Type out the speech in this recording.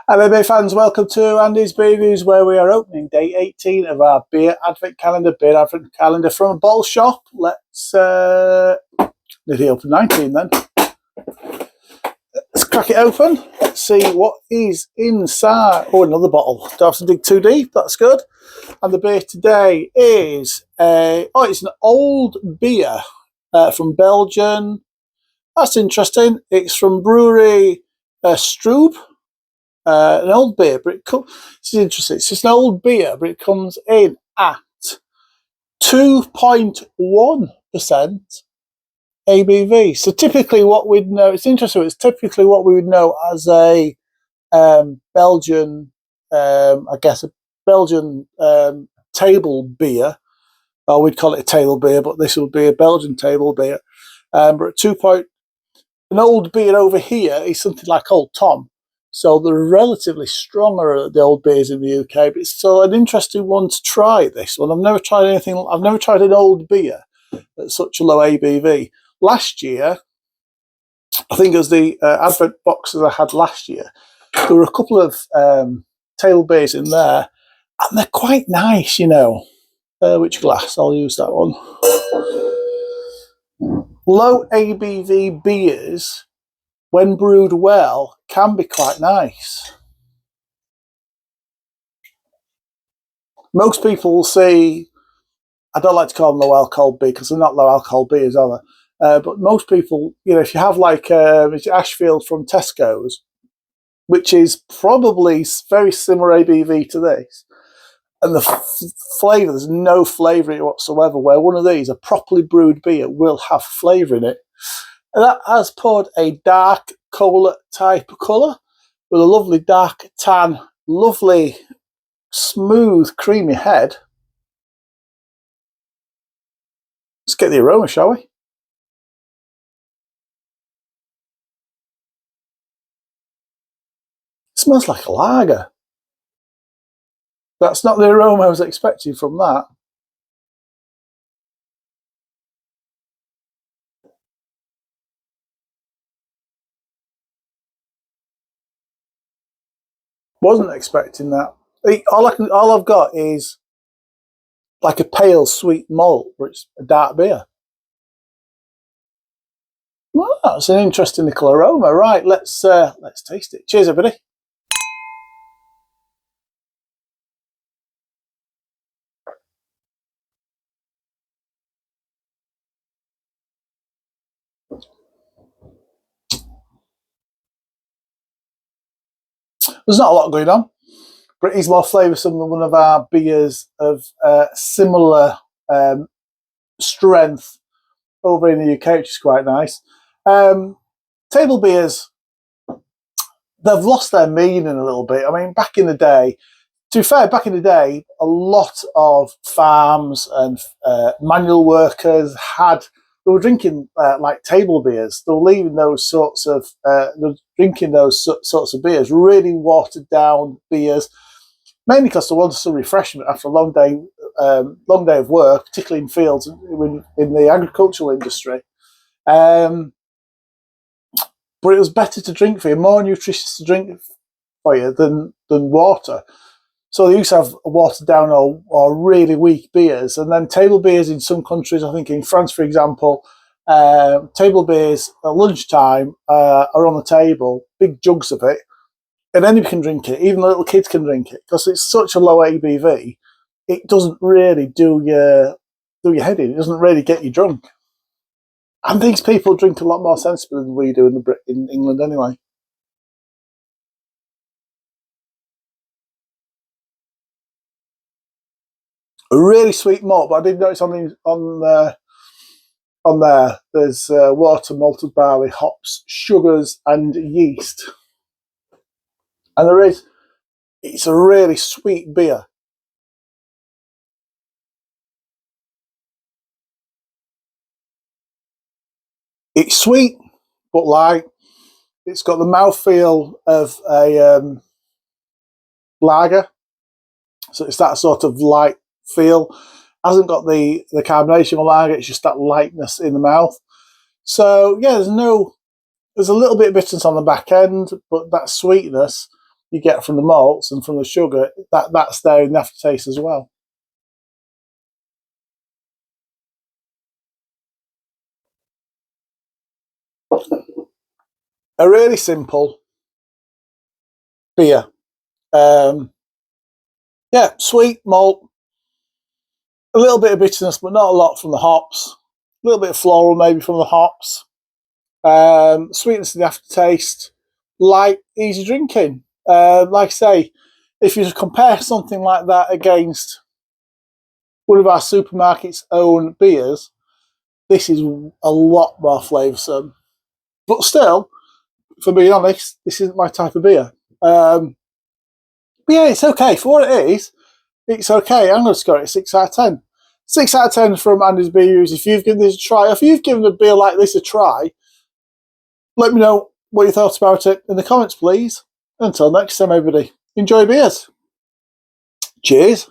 ABV fans, welcome to Andy's Beer Reviews, where we are opening day 18 of our beer advent calendar from a bottle shop. Let's nearly open 19 then. Let's crack it open. Let's see what is inside. Oh, another bottle. Don't have to dig too deep. That's good. And the beer today is it's an old beer from Belgium. That's interesting. It's from Brouwerij Strubbe. An old beer, but this is interesting. It's just an old beer, but it comes in at 2.1% ABV. So typically, what we'd know, it's interesting. It's typically what we would know as a Belgian, a Belgian table beer. Or we'd call it a table beer, but this would be a Belgian table beer. But at 2. An old beer over here is something like Old Tom. So they're relatively stronger, the old beers in the UK, but it's still an interesting one to try, this one. I've never tried an old beer at such a low ABV. Last year, I think it was the advent boxes I had last year, there were a couple of table beers in there, and they're quite nice, you know. Which glass? I'll use that one. Low ABV beers, when brewed well, can be quite nice. Most people will say, I don't like to call them low alcohol beer because they're not low alcohol beers, are they? But most people, you know, if you have like Ashfield from Tesco's, which is probably very similar ABV to this, and the flavour, there's no flavour in it whatsoever, where one of these, a properly brewed beer, will have flavour in it. And that has poured a dark cola type of colour with a lovely dark tan, lovely smooth creamy head. Let's get the aroma, shall we? It smells like a lager. That's not the aroma I was expecting from that. Wasn't expecting that. All I've got is like a pale sweet malt, where it's a dark beer. Well, that's an interesting little aroma. Right, let's taste it. Cheers, everybody. There's not a lot going on, but it is more flavoursome than one of our beers of similar strength over in the UK, which is quite nice. Table beers, they've lost their meaning a little bit. I mean, back in the day, to be fair, a lot of farms and manual workers they were drinking like table beers. They were leaving those sorts of, drinking those sorts of beers, really watered down beers, mainly because they wanted some refreshment after a long day of work, particularly in fields in the agricultural industry. But it was better to drink for you, more nutritious to drink for you than water. So they used to have watered down or really weak beers. And then table beers in some countries, I think in France, for example, table beers at lunchtime are on the table, big jugs of it, and anybody can drink it, even little kids can drink it, because it's such a low ABV, it doesn't really do your head in, it doesn't really get you drunk. And these people drink a lot more sensibly than we do in England anyway. A really sweet malt, but I did notice on there there's water, malted barley, hops, sugars, and yeast. And it's a really sweet beer. It's sweet, but light. It's got the mouthfeel of a lager, so it's that sort of light feel. Hasn't got the carbonation of a lager, it's just that lightness in the mouth. So yeah, there's a little bit of bitterness on the back end, but that sweetness, you get from the malts and from the sugar, that's there in the aftertaste as well. A really simple beer. Yeah, sweet malt, a little bit of bitterness, but not a lot from the hops. A little bit of floral maybe from the hops. Sweetness in the aftertaste. Light, easy drinking. Like I say, if you compare something like that against one of our supermarket's own beers, this is a lot more flavoursome. But still, for being honest, this isn't my type of beer. But yeah, it's okay. For what it is, it's okay. I'm going to score it a 6 out of 10. 6 out of 10 from Andy's Beer Reviews. If you've given this a try, if you've given a beer like this a try, let me know what you thought about it in the comments, please. Until next time, everybody, enjoy beers. Cheers.